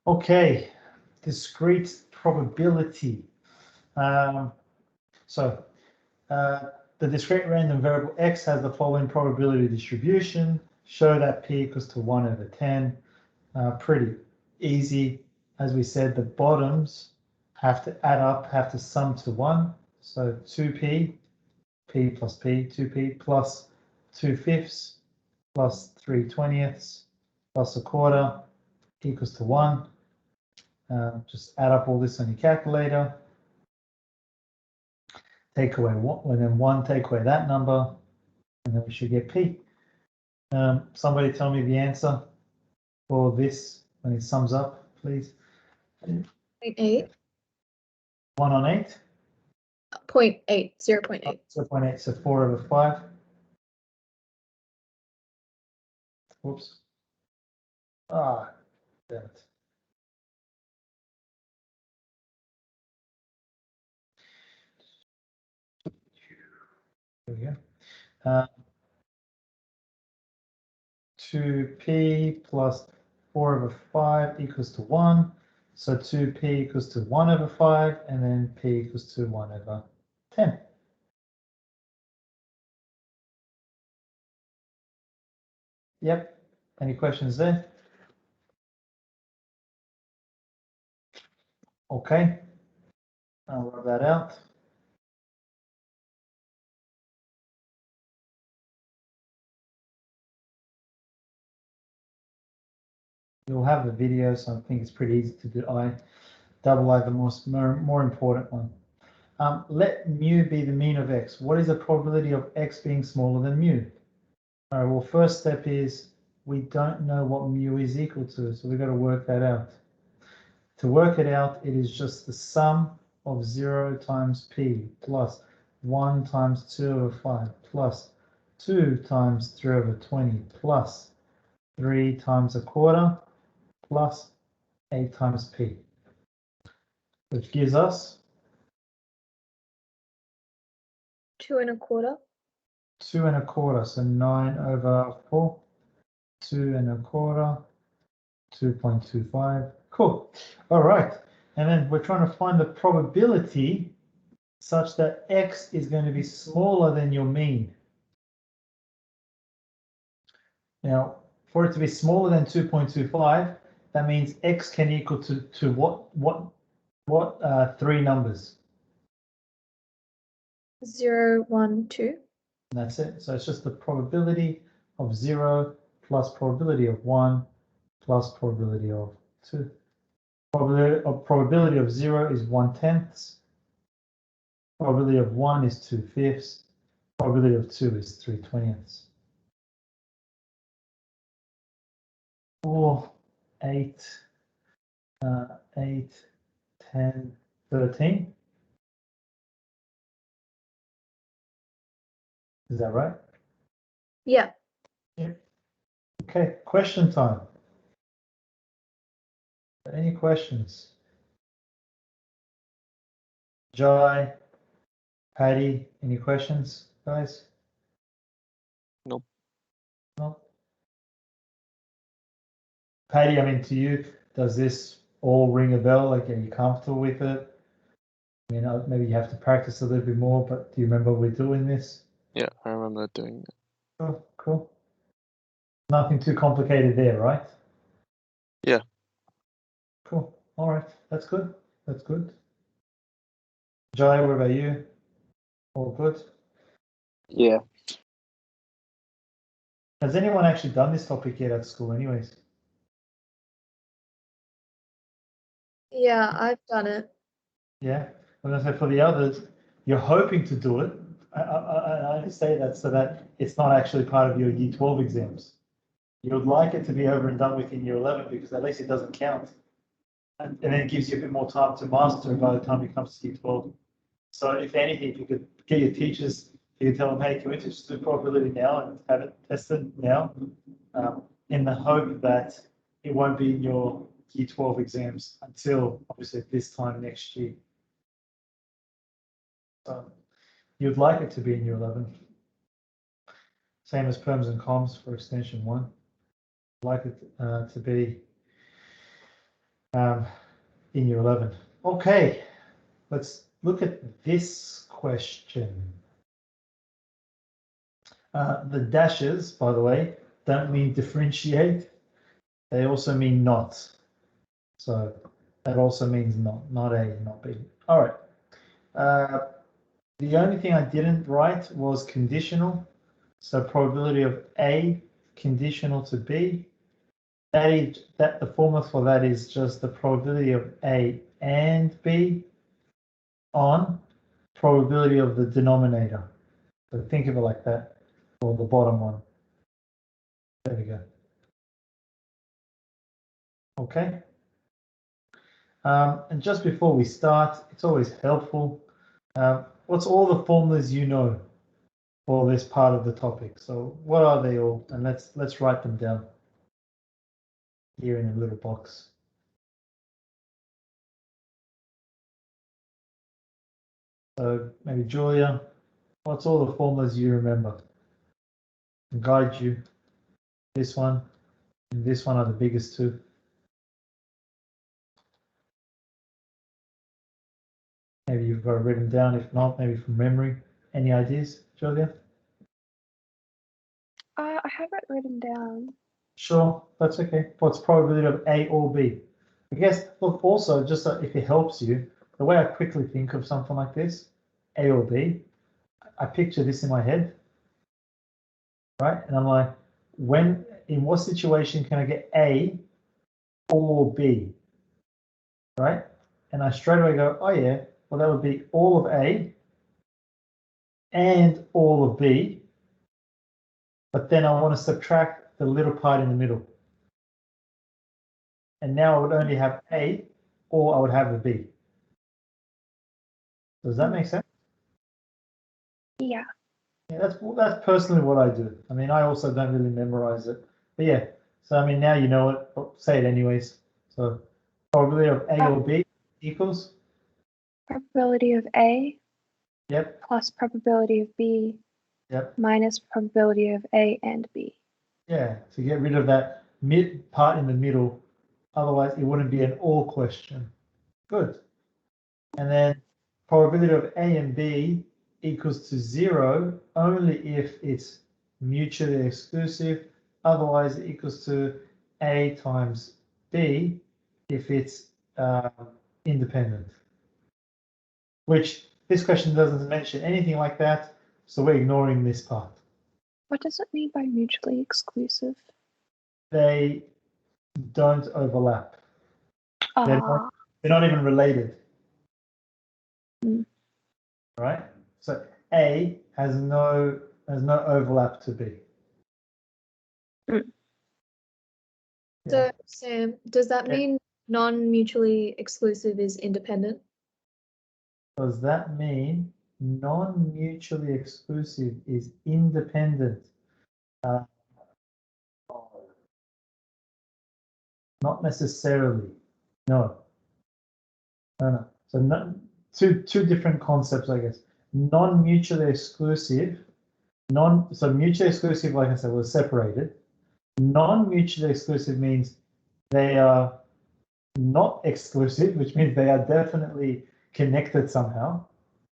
Okay, discrete probability. The discrete random variable x has the following probability distribution. Show that p equals to 1 over 10. Pretty easy. As we said, the bottoms have to add up, have to sum to 1. So 2p, p plus p, 2p plus 2/5 plus 3/20 plus 1/4 equals to 1. Just add up all this on your calculator. Take away 1, and then 1, take away that number, and then we should get p. Somebody tell me the answer for this when it sums up, please. 0.8. 1 on 8? 0.8, 0.8. 0.8, so 4 over 5. Whoops. Ah, damn it. There we go. 2p plus 4 over 5 equals to 1. So 2p equals to 1 over 5, and then p equals to 1 over 10. Yep. Any questions there? Okay. I'll rub that out. You'll have the video, so I think it's pretty easy to do. I double I the more important one. Let mu be the mean of x. What is the probability of x being smaller than mu? All right, well, first step is we don't know what mu is equal to, so we've got to work that out. To work it out, it is just the sum of 0 times p plus 1 times 2 over 5 plus 2 times 3 over 20 plus 3 times 1/4 plus 8 times p, which gives us 2 1/4. 2 1/4, so 9 over 4, 2 1/4, 2.25. Cool. All right. And then we're trying to find the probability such that x is going to be smaller than your mean. Now, for it to be smaller than 2.25, that means x can equal to what three numbers? 0, 1, 2. And that's it. So it's just the probability of 0 plus probability of 1 plus probability of 2. Probability of 0 is 1/10. Probability of 1 is 2/5. Probability of 2 is 3/20. 4, 8, 8, 10, 13. Is that right? Yeah. Okay, question time. Any questions? Jai, Patty, any questions, guys? Nope. No. Patty, I mean, to you, does this all ring a bell? Like, are you comfortable with it? I mean, maybe you have to practice a little bit more, but do you remember we're doing this? Yeah, I remember doing it. Oh, cool. Nothing too complicated there, right? Yeah. Cool. All right. That's good. That's good. Jai, what about you? All good? Yeah. Has anyone actually done this topic yet at school anyways? Yeah, I've done it. Yeah. I'm going to say for the others, you're hoping to do it. I say that so that it's not actually part of your Year 12 exams. You would like it to be over and done with in Year 11 because at least it doesn't count. And then it gives you a bit more time to master by the time it comes to Year 12. So if anything, if you could get your teachers, you could tell them, hey, can we just do probability now and have it tested now, in the hope that it won't be in your Year 12 exams until obviously this time next year. So you'd like it to be in Year 11. Same as perms and comms for extension 1. Like it to be in year 11. Okay, let's look at this question. The dashes, by the way, don't mean differentiate. They also mean not. So that also means not A, not B. All right. The only thing I didn't write was conditional. So probability of A conditional to B. That the formula for that is just the probability of A and B on probability of the denominator. So think of it like that, or the bottom one. There we go. Okay. And just before we start, it's always helpful. What's all the formulas you know for this part of the topic? So what are they all? And let's write them down here in a little box. So maybe Julia, what's all the formulas you remember? And guide you. This one and this one are the biggest two. Maybe you've got it written down. If not, maybe from memory. Any ideas, Julia? I have it written down. Sure, that's okay. What's probability of A or B? I guess, look, also, just so if it helps you, the way I quickly think of something like this, A or B, I picture this in my head, right? And I'm like, in what situation can I get A or B, right? And I straight away go, oh yeah, well, that would be all of A and all of B, but then I want to subtract the little part in the middle. And now I would only have A, or I would have the B. Does that make sense? Yeah. Yeah, that's personally what I do. I mean, I also don't really memorize it, but yeah. So I mean, now you know it. But say it anyways. So probability of A or B equals. Probability of A Yep. plus probability of B Yep. minus probability of A and B. Yeah. To get rid of that mid part in the middle, otherwise it wouldn't be an or question. Good. And then probability of A and B equals to 0 only if it's mutually exclusive. Otherwise, it equals to A times B if it's independent. Which this question doesn't mention anything like that, so we're ignoring this part. What does it mean by mutually exclusive? They don't overlap. They're not even related. Mm. Right? So A has no overlap to B. Mm. So, Sam, does that mean non-mutually exclusive is independent? Does that mean non-mutually exclusive is independent? Not necessarily. No. No. So two different concepts, I guess. Non-mutually exclusive. So mutually exclusive, like I said, was separated. Non-mutually exclusive means they are not exclusive, which means they are definitely connected somehow.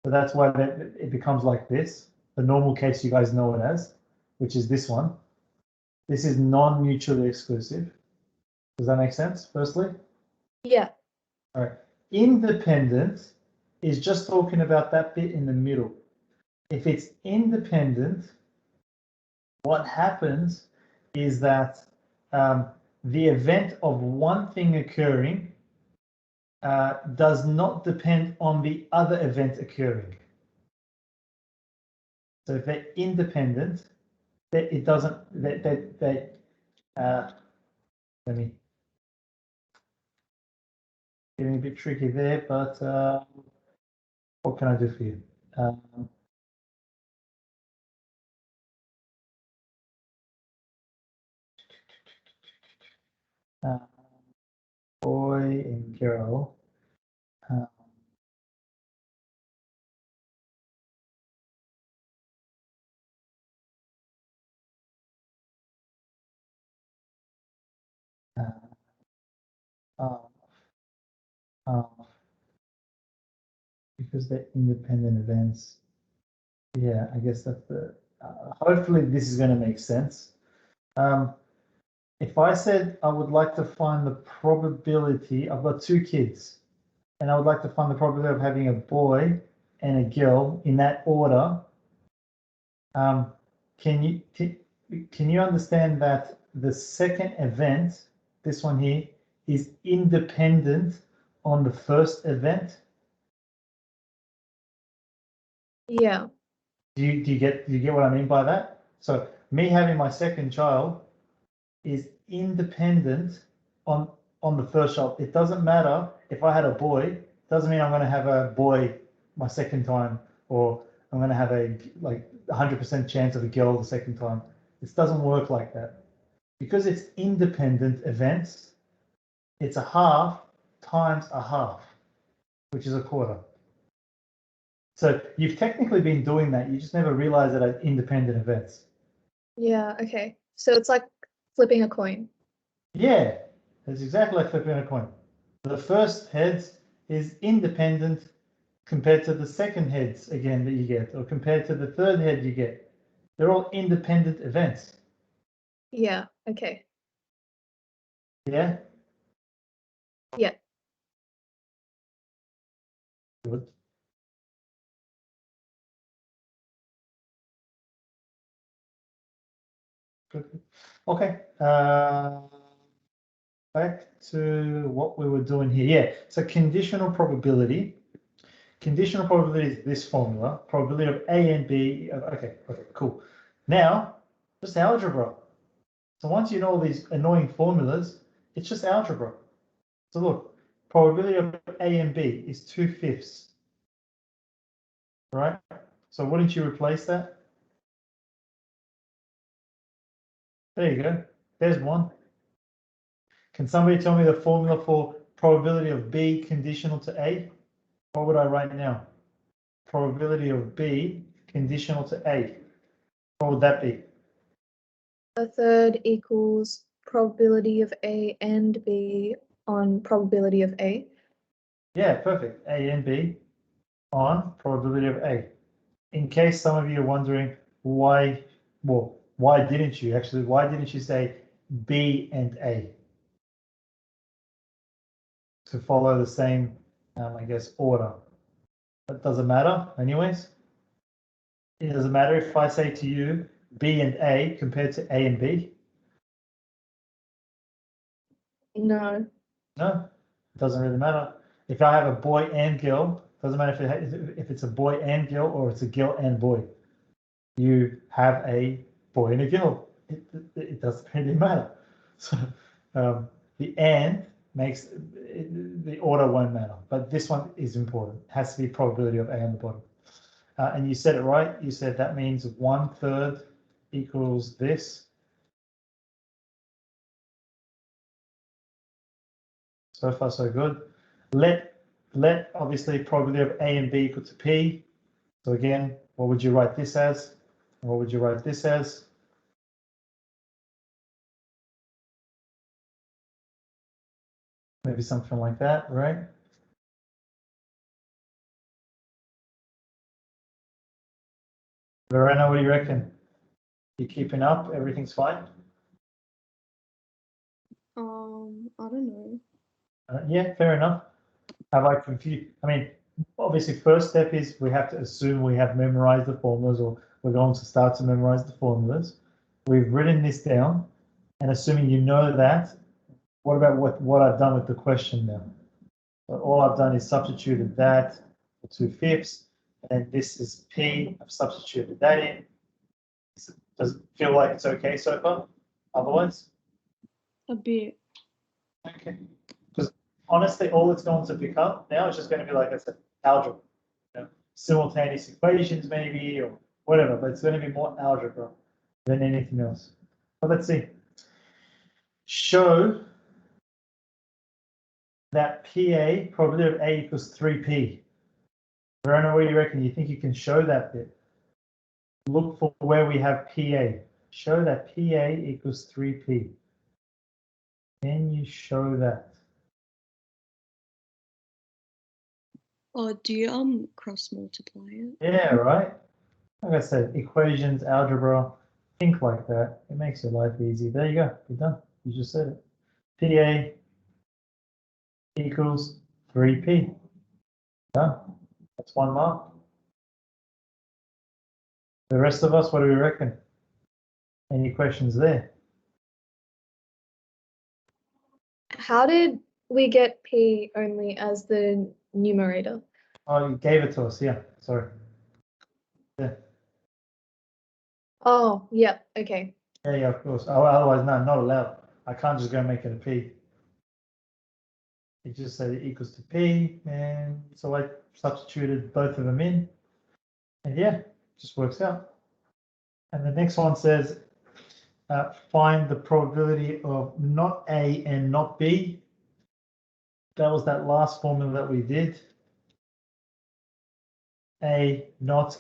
So that's why it becomes like this. The normal case you guys know it as, which is this one. This is non-mutually exclusive. Does that make sense, firstly? Yeah. All right. Independent is just talking about that bit in the middle. If it's independent, what happens is that the event of one thing occurring does not depend on the other event occurring. So if they're independent, it doesn't. Let me. Getting a bit tricky there, but what can I do for you? Boy and girl. Because they're independent events. Yeah, I guess that's the, hopefully this is going to make sense. If I said I would like to find the probability, I've got 2 kids, and I would like to find the probability of having a boy and a girl in that order, can you understand that the second event, this one here, is independent on the first event? Yeah. Do you get what I mean by that? So me having my second child is independent on the first child. It doesn't matter if I had a boy. Doesn't mean I'm going to have a boy my second time, or I'm going to have a like 100% chance of a girl the second time. This doesn't work like that. Because it's independent events, it's a half times a half, which is a quarter. So you've technically been doing that. You just never realize that as independent events. Yeah. Okay. So it's like flipping a coin. Yeah, it's exactly like flipping a coin. The first heads is independent compared to the second heads again that you get, or compared to the third head you get. They're all independent events. Yeah. Okay. Yeah? Yeah. Good. Good. Okay. Back to what we were doing here. Yeah, so conditional probability. Conditional probability is this formula, probability of A and B. Okay, cool. Now, just algebra. So once you know all these annoying formulas, it's just algebra. So look, probability of A and B is 2/5, right? So wouldn't you replace that? There you go. There's one. Can somebody tell me the formula for probability of B conditional to A? What would I write now? Probability of B conditional to A. What would that be? A third equals probability of A and B on probability of A. Yeah, perfect. A and B on probability of A. In case some of you are wondering why, well, why didn't you actually, why didn't you say B and A? To follow the same, I guess, order. That doesn't matter anyways. It doesn't matter if I say to you B and A compared to A and B. No. No, it doesn't really matter. If I have a boy and girl, doesn't matter if it's a boy and girl or it's a girl and boy. You have a boy and a girl. It doesn't really matter. So the and makes the order won't matter, but this one is important. It has to be probability of A on the bottom. And you said it right. You said that means 1/3 equals this. So far, so good. Let obviously probability of A and B equal to P. So again, what would you write this as? What would you write this as? Maybe something like that, right? Verena, what do you reckon? You keeping up? Everything's fine? I don't know. Yeah, fair enough. Have I confused? I mean, obviously, first step is we have to assume we have memorized the formulas, or we're going to start to memorize the formulas. We've written this down, and assuming you know that, what about what I've done with the question now? So all I've done is substituted that for 2/5, and this is P. I've substituted that in. Does it feel like it's okay so far? Otherwise? A bit. Okay. Because honestly, all it's going to become now is just going to be, like I said, algebra. You know, simultaneous equations maybe, or whatever, but it's going to be more algebra than anything else. But let's see. Show that PA, probability of A equals 3P. Verona, what do you reckon? You think you can show that bit? Look for where we have PA. Show that PA equals 3P. Can you show that? Oh, do you cross multiply it? Yeah, right. Like I said, equations, algebra, think like that. It makes your life easy. There you go. You're done. You just said it. PA equals 3P. Done. That's 1 mark. The rest of us, what do we reckon? Any questions there? How did we get P only as the numerator? Oh, you gave it to us. Yeah, sorry. Yeah, Oh, yeah, okay. yeah, of course. Oh, otherwise, no, not allowed. I can't just go make it a P. It just said it equals to P, and so I substituted both of them in, and yeah, just works out. And the next one says, find the probability of not A and not B. That was that last formula that we did. A not,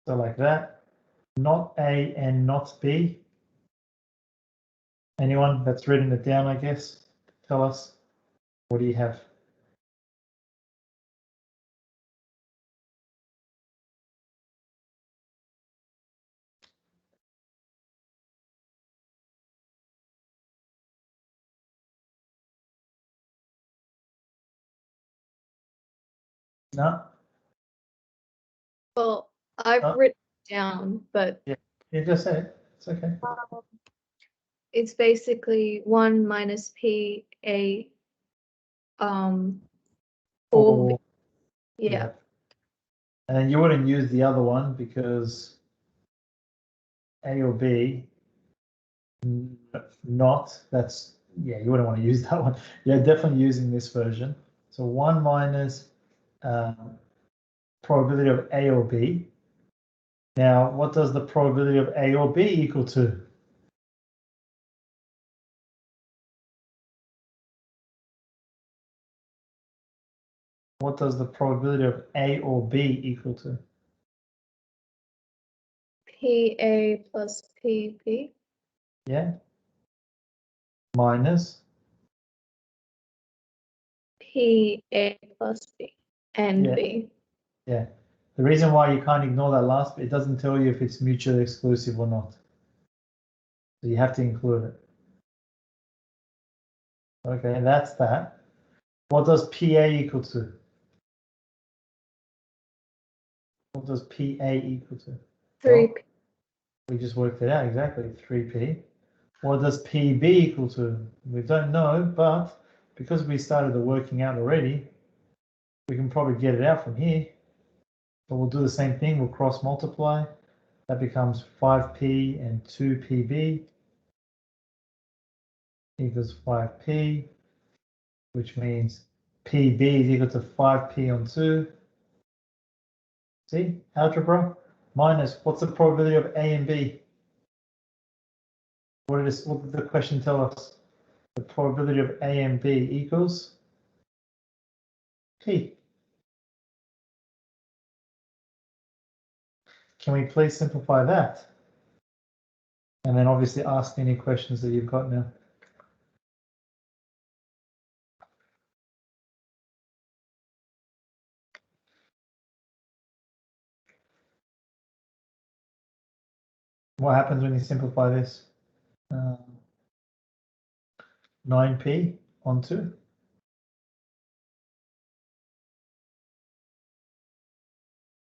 so like that, not A and not B. Anyone that's written it down, I guess, tell us, what do you have? No? Well, I've Oh. written it down, but You just say it. It's okay. it's basically 1 minus P A or B. Or, Yeah. and then you wouldn't use the other one because A or B, not, that's, yeah, you wouldn't want to use that one. You're definitely using this version. So 1 minus probability of A or B. Now, what does the probability of A or B equal to? What does the probability of A or B equal to? PA plus PB. Yeah. Minus. PA plus B and Yeah. B. Yeah. The reason why you can't ignore that last bit, it doesn't tell you if it's mutually exclusive or not. So you have to include it. Okay, that's that. What does PA equal to? What does PA equal to? 3P. We just worked it out exactly, 3P. What does PB equal to? We don't know, but because we started the working out already, we can probably get it out from here. So we'll do the same thing, we'll cross multiply. That becomes 5P and 2PB equals 5P, which means PB is equal to 5P on 2. See, algebra minus, what's the probability of A and B? What did the question tell us? The probability of A and B equals P. Can we please simplify that? And then obviously ask any questions that you've got now. What happens when you simplify this? 9P on 2.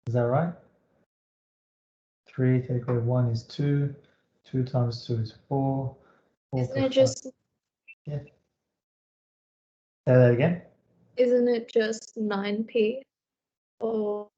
Is that right? 3 take away 1 is 2. 2 times 2 is 4. 4 Isn't plus it just 5. Yeah. Say that again. isn't it just 9P? Or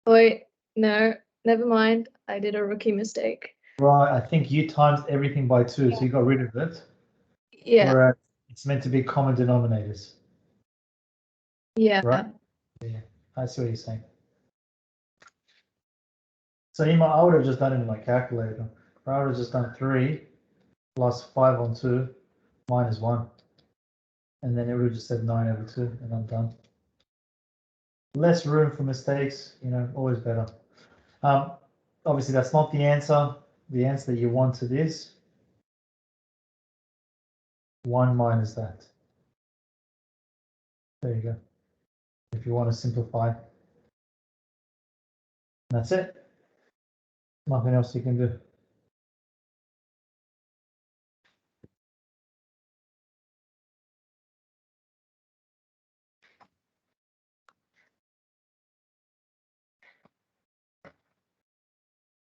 wait, no, never mind. I did a rookie mistake. Right, I think you times everything by 2, so you got rid of it. Yeah. Whereas it's meant to be common denominators. Yeah. Right? Yeah, I see what you're saying. So I would have just done it in my calculator. I would have just done 3 plus 5 on 2 minus 1. And then it would have just said 9 over 2, and I'm done. less room for mistakes, you know, always better. Obviously that's not the answer. The answer that you wanted is 1 minus that. There you go. If you want to simplify. That's it. Nothing else you can do.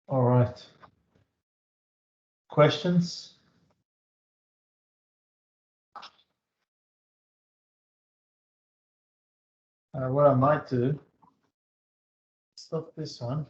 All right. Questions? What I might do, stop this one.